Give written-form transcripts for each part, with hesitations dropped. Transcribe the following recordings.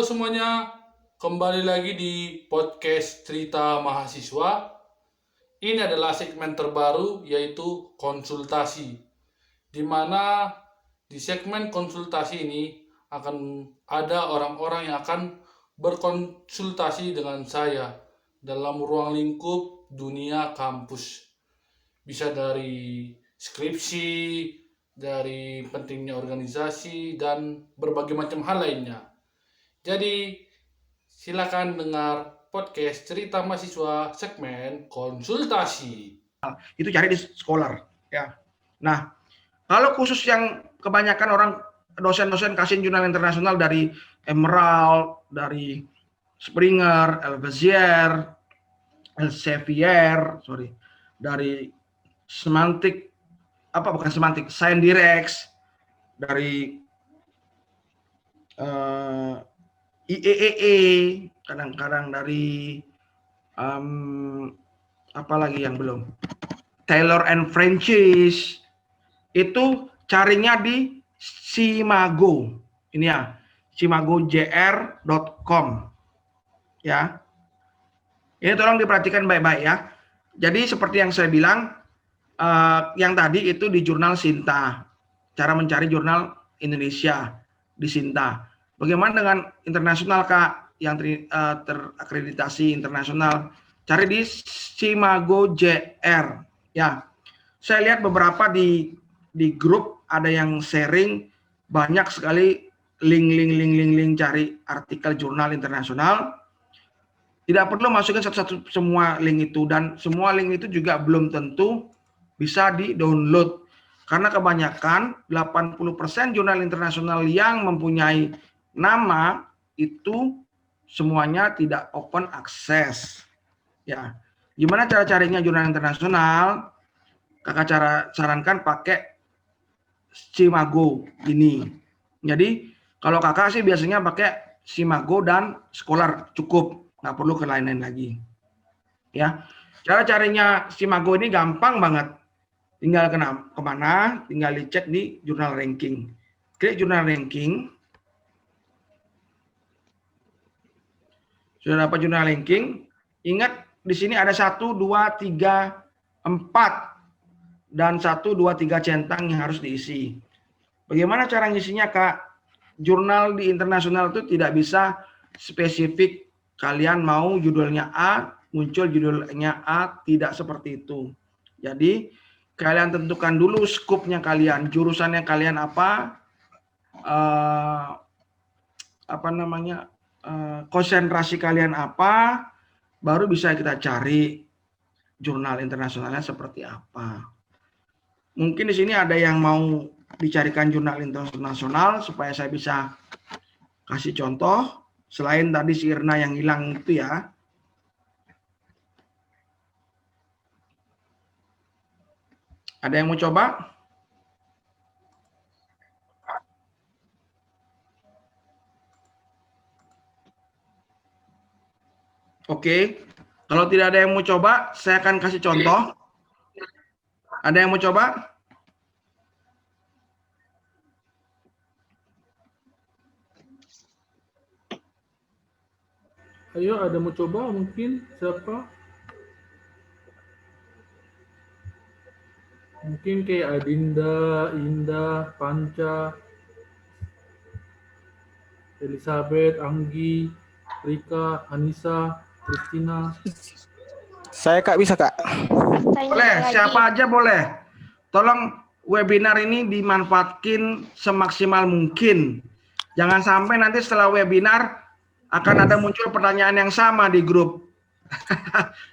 semuanya, kembali lagi di podcast Cerita Mahasiswa. Ini adalah segmen terbaru yaitu konsultasi, di mana di segmen konsultasi ini akan ada orang-orang yang akan berkonsultasi dengan saya dalam ruang lingkup dunia kampus. Bisa dari skripsi, dari pentingnya organisasi, dan berbagai macam hal lainnya. Jadi, silakan dengar podcast Cerita Mahasiswa segmen konsultasi. Itu cari di Scholar ya. Nah, kalau khusus yang kebanyakan orang dosen-dosen kasih jurnal internasional dari Emerald, dari Springer, Elsevier, dari Semantic, ScienceDirect, dari IEEE, kadang-kadang dari apa lagi yang belum, Taylor and Francis, itu carinya di Simago. Ini ya, simagojr.com ya. Ini tolong diperhatikan baik-baik ya. Jadi seperti yang saya bilang, yang tadi itu di jurnal Sinta, cara mencari jurnal Indonesia di Sinta. Bagaimana dengan internasional Kak, yang terakreditasi internasional? Cari di Simago JR ya. Saya lihat beberapa di grup ada yang sharing banyak sekali link cari artikel jurnal internasional. Tidak perlu masukin satu-satu semua link itu, dan semua link itu juga belum tentu bisa di-download. Karena kebanyakan 80% jurnal internasional yang mempunyai nama itu semuanya tidak open access. Ya, gimana cara carinya jurnal internasional? Kakak sarankan pakai Simago ini. Jadi kalau kakak sih biasanya pakai Simago dan Scholar cukup, nggak perlu ke lain-lain lagi. Ya, cara carinya Simago ini gampang banget. Tinggal kemana? Tinggal dicek di jurnal ranking. Klik jurnal ranking. Sudah dapat jurnal ranking. Ingat di sini ada 1, 2, 3, 4 dan 1, 2, 3 centang yang harus diisi. Bagaimana cara ngisinya Kak? Jurnal di internasional itu tidak bisa spesifik kalian mau judulnya A, muncul judulnya A, tidak seperti itu. Jadi kalian tentukan dulu skupnya kalian, jurusannya kalian apa, konsentrasi kalian apa, baru bisa kita cari jurnal internasionalnya seperti apa. Mungkin di sini ada yang mau dicarikan jurnal internasional supaya saya bisa kasih contoh. Selain tadi si Irna yang hilang itu ya. Ada yang mau coba? Oke, kalau tidak ada yang mau coba, saya akan kasih contoh. Ada yang mau coba? Ayo, ada mau coba mungkin? Siapa? Mungkin kayak Adinda, Indah, Panca, Elizabeth, Anggi, Rika, Anissa, Christina. Saya Kak, bisa Kak? Boleh, siapa aja boleh. Tolong webinar ini dimanfaatkan semaksimal mungkin. Jangan sampai nanti setelah webinar akan ada muncul pertanyaan yang sama di grup.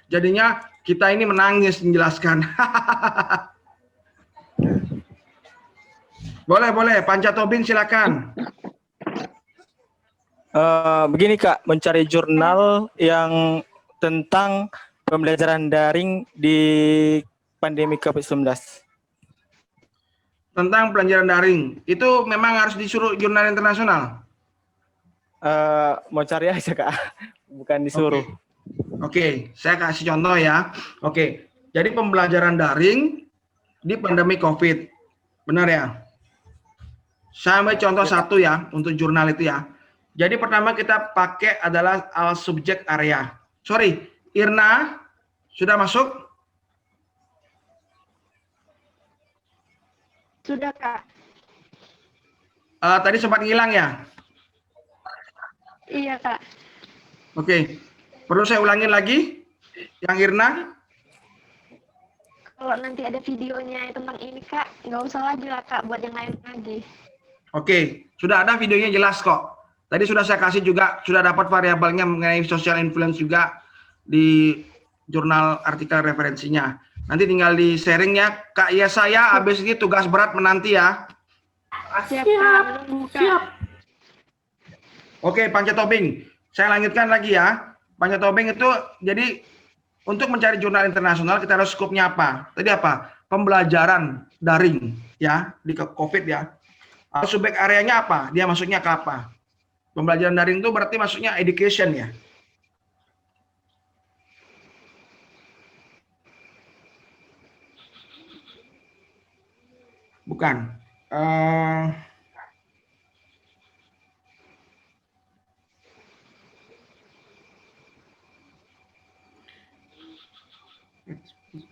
Jadinya kita ini menangis menjelaskan. Boleh, Panca Tobing silakan. Begini Kak, mencari jurnal yang tentang pembelajaran daring di pandemi COVID-19. Tentang pelajaran daring, itu memang harus disuruh jurnal internasional? Mau cari aja Kak, bukan disuruh. Oke, saya kasih contoh ya. Oke, jadi pembelajaran daring di pandemi COVID, benar ya? Saya ambil contoh satu ya, untuk jurnal itu ya. Jadi pertama kita pakai adalah subject area. Sorry, Irna sudah masuk? Sudah, Kak. Tadi sempat ngilang ya? Iya, Kak. Oke. Perlu saya ulangin lagi? Yang Irna? Kalau nanti ada videonya tentang ini, Kak, nggak usah lagi lah, Kak, buat yang lain lagi. Oke, sudah ada videonya jelas kok. Tadi sudah saya kasih juga, sudah dapat variabelnya mengenai social influence juga di jurnal artikel referensinya. Nanti tinggal di sharing ya. Kak Yesaya, habis ini tugas berat menanti ya. Siap, Kak. Menunggu, Kak. Siap. Oke, Panca Tobing. Saya lanjutkan lagi ya. Panca Tobing itu jadi untuk mencari jurnal internasional kita harus skupnya apa? Tadi apa? Pembelajaran daring ya di COVID ya. Subjek areanya apa? Dia masuknya ke apa? Pembelajaran daring itu berarti masuknya education ya. Bukan.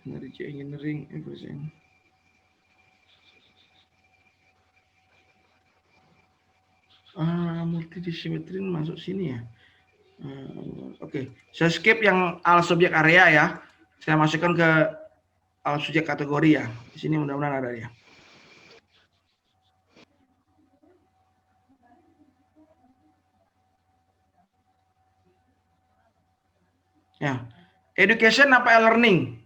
Energy engineering everything. Multidisiplin masuk sini ya. Oke, saya skip yang al subjek area ya. Saya masukkan ke al subjek kategori ya. Di sini mudah-mudahan ada ya. Ya, education apa e-learning?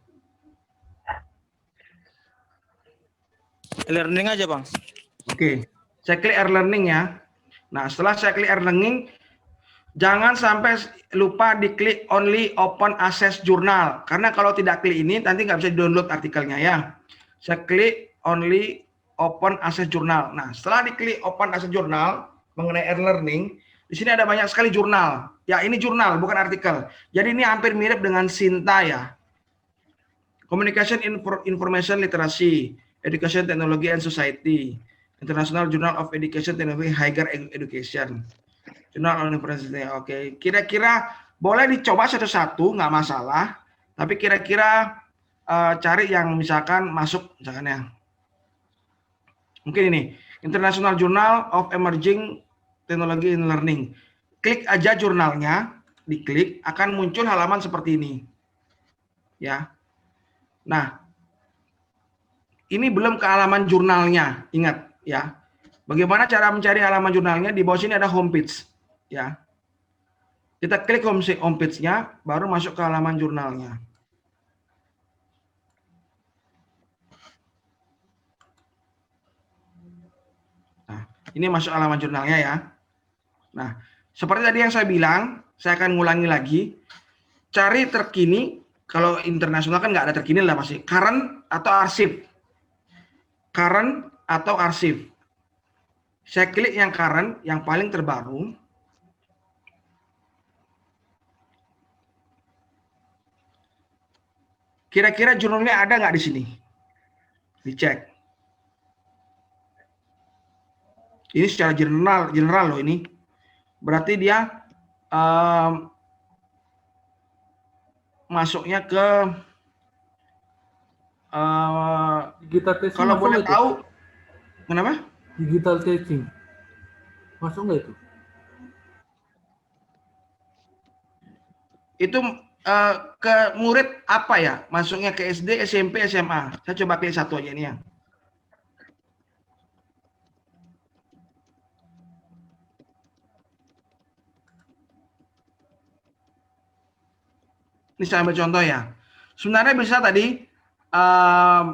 Learning aja, Bang. Oke, saya klik e-learning ya. Nah, setelah saya klik e-learning, jangan sampai lupa diklik only open access journal. Karena kalau tidak klik ini, nanti nggak bisa download artikelnya ya. Saya klik only open access journal. Nah, setelah diklik open access journal mengenai e-learning, di sini ada banyak sekali jurnal. Ya, ini jurnal, bukan artikel. Jadi ini hampir mirip dengan Sinta ya. Communication Information Literacy, Education Technology and Society, International Journal of Education Technology, Higher Education, Journal University. Oke, kira-kira boleh dicoba satu-satu, nggak masalah. Tapi kira-kira cari yang misalkan masuk, misalkan ya. Mungkin ini, International Journal of Emerging Technology in Learning. Klik aja jurnalnya, diklik, akan muncul halaman seperti ini. Ya. Nah, ini belum ke halaman jurnalnya, ingat ya. Bagaimana cara mencari halaman jurnalnya? Di bawah sini ada homepage, ya. Kita klik homepage-nya, baru masuk ke halaman jurnalnya. Nah, ini masuk halaman jurnalnya ya. Nah, seperti tadi yang saya bilang, saya akan ngulangi lagi. Cari terkini, kalau internasional kan nggak ada terkini lah pasti. Current atau arsip. Current atau arsip. Saya klik yang current, yang paling terbaru. Kira-kira jurnalnya ada nggak di sini? Dicek. Ini secara general loh ini. Berarti dia masuknya ke Digital testing kalau masuk boleh nggak itu? tahu, kenapa? Digital testing masuk nggak itu? Itu ke murid apa ya? Masuknya ke SD, SMP, SMA. Saya coba klik satu aja ini ya. Ini saya ambil contoh ya. Sebenarnya bisa tadi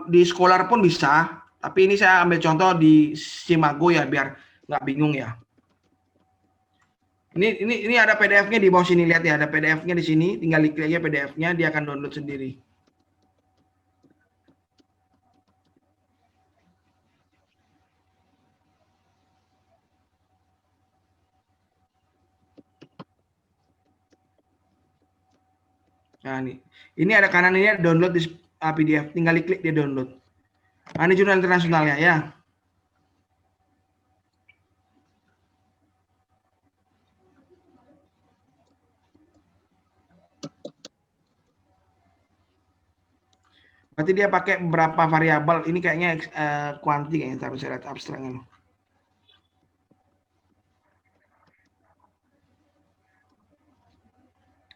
di Scholar pun bisa, tapi ini saya ambil contoh di Simago ya biar nggak bingung ya. Ini ada PDF-nya di bawah sini, lihat ya, ada PDF-nya di sini, tinggal klik aja PDF-nya, dia akan download sendiri. Nah, ini ada kanan ini ada download di PDF, tinggal klik dia download. Nah, ini jurnal internasionalnya ya. Berarti dia pakai beberapa variabel. Ini kayaknya kuanti kayaknya, tapi saya lihat abstraknya.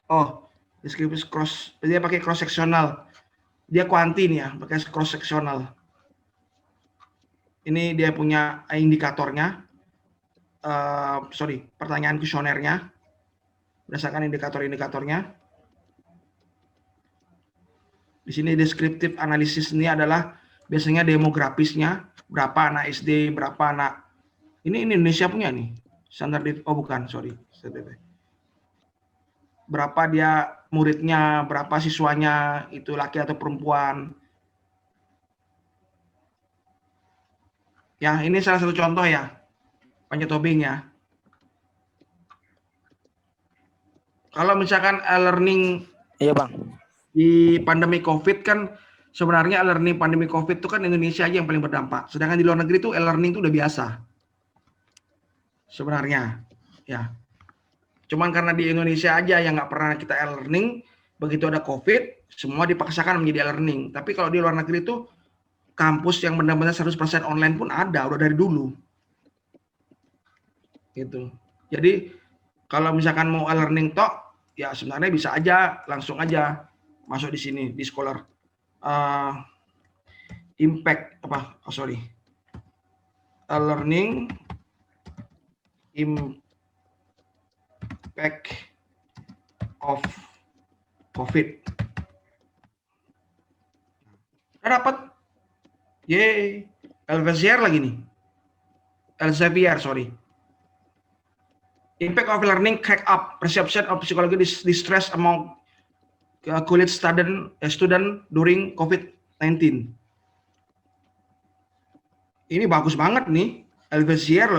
Oh, deskripsi dia pakai cross sectional. Dia kuanti nih ya, pakai cross sectional. Ini dia punya indikatornya. Pertanyaan kuesionernya berdasarkan indikator-indikatornya. Di sini deskriptif analisis ini adalah biasanya demografisnya, berapa anak SD, berapa anak. Ini Indonesia punya nih. Berapa dia muridnya, berapa siswanya, itu laki atau perempuan. Ya, ini salah satu contoh ya, panjat tobing ya. Kalau misalkan e-learning Iya Bang. di pandemi COVID kan, sebenarnya e-learning pandemi COVID itu kan Indonesia aja yang paling berdampak. Sedangkan di luar negeri itu e-learning itu udah biasa. Sebenarnya, ya. Cuman karena di Indonesia aja yang nggak pernah kita e-learning, begitu ada COVID, semua dipaksakan menjadi e-learning. Tapi kalau di luar negeri itu, kampus yang benar-benar 100% online pun ada, udah dari dulu. Gitu. Jadi, kalau misalkan mau e-learning tok, ya sebenarnya bisa aja, langsung aja masuk di sini, di Scholar. E-learning impact of COVID. Udah dapat. Yeay. Elsevier lagi nih. Elsevier, sorry. Impact of learning crack up, perception of psychology distress among college student during COVID-19. Ini bagus banget nih. Elsevier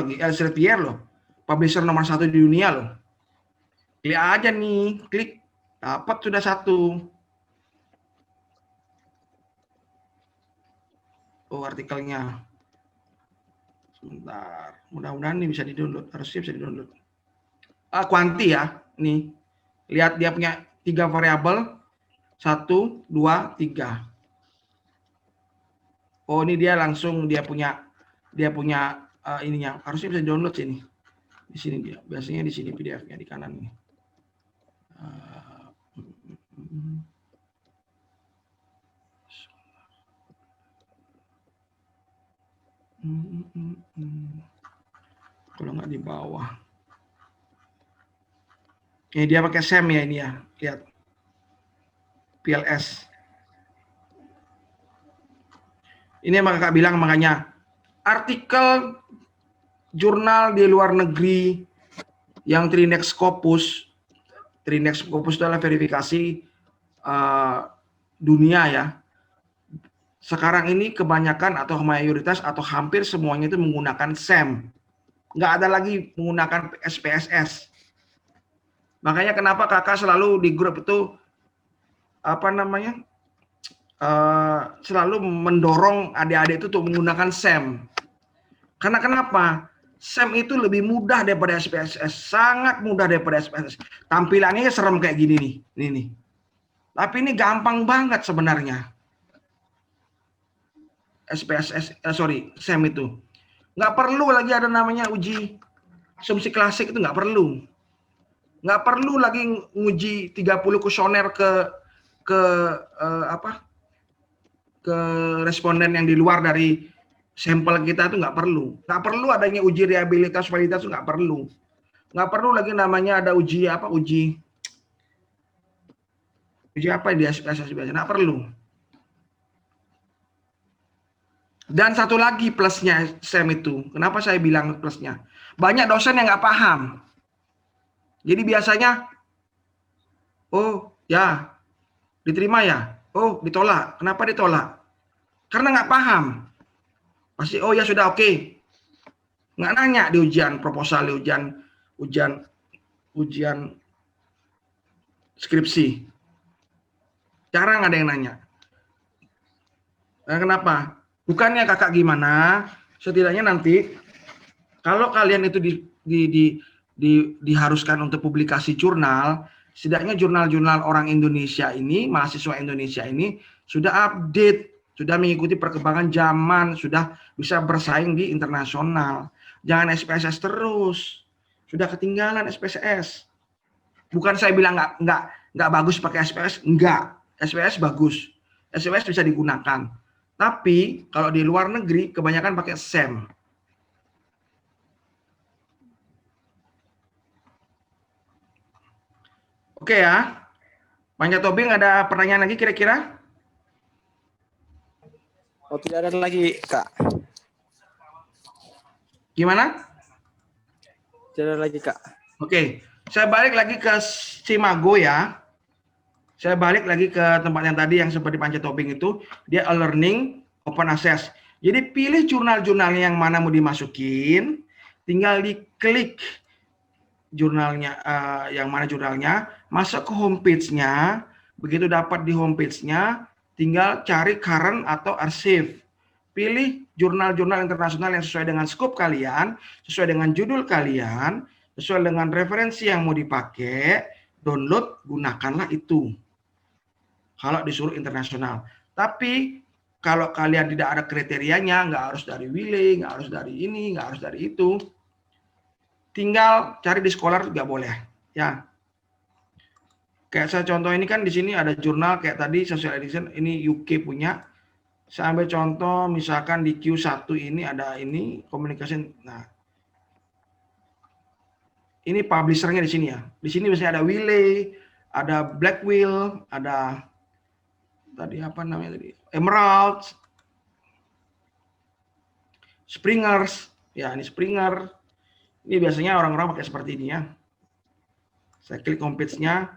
loh. Publisher nomor 1 di dunia loh. Klik aja nih, klik, dapat sudah 1. Oh, artikelnya. Sebentar, mudah-mudahan ini bisa di-download, harusnya bisa di-download. Kuanti ya, nih. Lihat dia punya 3 variabel, 1, 2, 3. Oh, ini dia langsung dia punya ininya, harusnya bisa di-download sini. Di sini dia, biasanya di sini PDF-nya di kanan nih. Kalau nggak di bawah. Ini dia pakai SEM ya ini ya, lihat. PLS. Ini yang kakak bilang, makanya artikel jurnal di luar negeri yang Trinex Scopus itu adalah verifikasi dunia ya. Sekarang ini kebanyakan atau mayoritas atau hampir semuanya itu menggunakan SEM. Nggak ada lagi menggunakan SPSS. Makanya kenapa kakak selalu di grup itu selalu mendorong adik-adik itu untuk menggunakan SEM. Karena kenapa? SEM itu lebih mudah daripada SPSS, sangat mudah daripada SPSS. Tampilannya serem kayak gini nih, ini. Tapi ini gampang banget sebenarnya. SEM itu. Nggak perlu lagi ada namanya uji asumsi klasik, itu nggak perlu. Nggak perlu lagi nguji 30 kuesioner ke responden yang di luar dari sampel kita, itu nggak perlu. Nggak perlu adanya uji reliabilitas, validitas, itu nggak perlu. Nggak perlu lagi namanya ada uji apa di SPSS biasa, nggak perlu. Dan satu lagi plusnya SEM itu, kenapa saya bilang plusnya? Banyak dosen yang nggak paham. Jadi biasanya, oh ya, diterima ya, oh ditolak. Kenapa ditolak? Karena nggak paham. Pasti, oh ya sudah oke. Nggak nanya di ujian proposal, di ujian skripsi. Jarang ada yang nanya. Nah, kenapa? Bukannya kakak gimana, setidaknya nanti kalau kalian itu diharuskan untuk publikasi jurnal, setidaknya jurnal-jurnal orang Indonesia ini, mahasiswa Indonesia ini sudah update, sudah mengikuti perkembangan zaman, sudah bisa bersaing di internasional. Jangan SPSS terus, sudah ketinggalan SPSS. Bukan saya bilang nggak bagus pakai SPSS, enggak. SPSS bagus, SPSS bisa digunakan. Tapi kalau di luar negeri kebanyakan pakai SEM. Oke ya, Panjat Tobing ada pertanyaan lagi kira-kira? Oh, tidak ada lagi, Kak. Gimana? Tidak ada lagi, Kak. Oke, saya balik lagi ke Simago ya. Saya balik lagi ke tempat yang tadi yang seperti Panjat Tobing itu, dia e-learning open access. Jadi pilih jurnal-jurnal yang mana mau dimasukin, tinggal diklik jurnalnya, yang mana jurnalnya, masuk ke homepage-nya, begitu dapat di homepage-nya, tinggal cari current atau archive. Pilih jurnal-jurnal internasional yang sesuai dengan scope kalian, sesuai dengan judul kalian, sesuai dengan referensi yang mau dipakai, download, gunakanlah itu. Kalau disuruh internasional. Tapi kalau kalian tidak ada kriterianya, nggak harus dari Wiley, nggak harus dari ini, nggak harus dari itu, tinggal cari di Scholar juga boleh, ya. Kayak saya contoh ini kan di sini ada jurnal kayak tadi Social Edition, ini UK punya. Saya ambil contoh misalkan di Q1 ini ada ini communication. Nah, ini publishernya di sini ya. Di sini misalnya ada Wiley, ada Blackwell, ada tadi apa namanya tadi? Emerald, Springers, ya ini Springer. Ini biasanya orang-orang pakai seperti ini ya. Saya klik homepage-nya,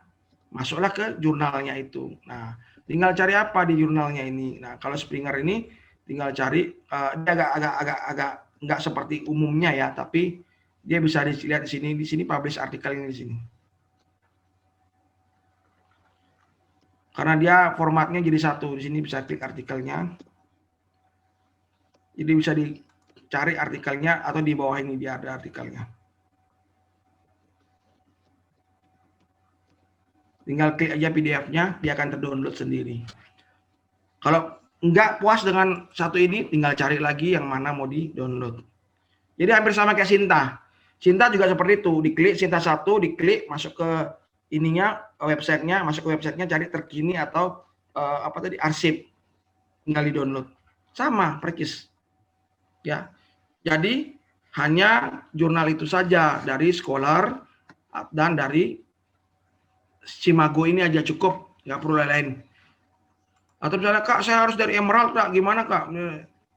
masuklah ke jurnalnya itu. Nah, tinggal cari apa di jurnalnya ini. Nah, kalau Springer ini tinggal cari, dia agak nggak seperti umumnya ya, tapi dia bisa dilihat di sini. Di sini publish artikel ini di sini. Karena dia formatnya jadi satu. Di sini bisa klik artikelnya. Jadi bisa dicari artikelnya atau di bawah ini dia ada artikelnya. Tinggal klik aja PDF-nya, dia akan terdownload sendiri. Kalau nggak puas dengan satu ini, tinggal cari lagi yang mana mau di-download. Jadi hampir sama kayak Sinta. Sinta juga seperti itu, diklik Sinta 1, diklik masuk ke ininya, websitenya, masuk ke websitenya, cari terkini atau apa tadi, arsip. Tinggal di-download. Sama, persis. Ya. Jadi hanya jurnal itu saja dari Scholar dan dari Simago ini aja cukup, nggak perlu lain-lain. Atau misalnya Kak, saya harus dari Emerald Kak, gimana Kak?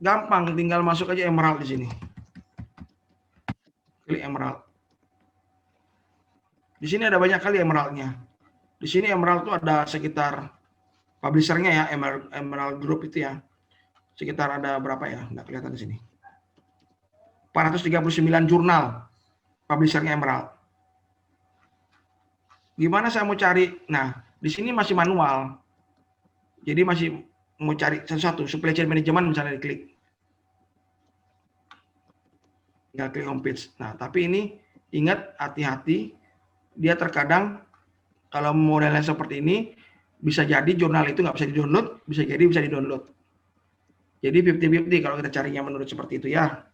Gampang, tinggal masuk aja Emerald di sini. Klik Emerald. Di sini ada banyak kali Emerald-nya. Di sini Emerald itu ada sekitar publishernya ya, Emerald Group itu ya. Sekitar ada berapa ya? Nggak kelihatan di sini. 439 jurnal publishernya Emerald. Gimana saya mau cari? Nah, di sini masih manual. Jadi masih mau cari sesuatu, supply chain management misalnya diklik. Tinggal klik homepage. Nah, tapi ini ingat hati-hati, dia terkadang kalau modelnya seperti ini, bisa jadi jurnal itu nggak bisa di-download, bisa jadi bisa di-download. Jadi 50-50 kalau kita carinya menurut seperti itu ya.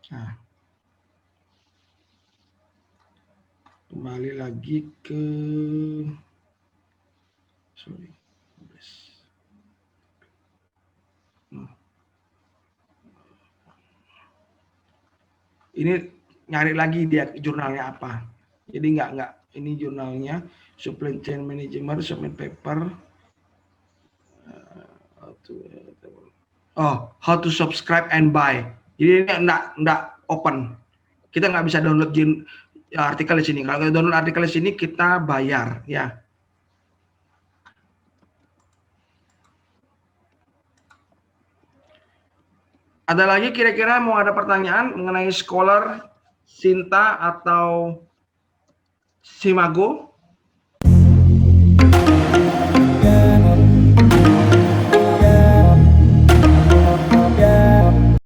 Nah. Kembali lagi ke ini nyari lagi dia jurnalnya apa. Jadi nggak ini jurnalnya supply chain management, submit paper. How to subscribe and buy. Jadi ini enggak open. Kita nggak bisa download artikel di sini. Kalau kita download artikel di sini kita bayar ya. Ada lagi kira-kira mau ada pertanyaan mengenai Scholar, Sinta atau Simago?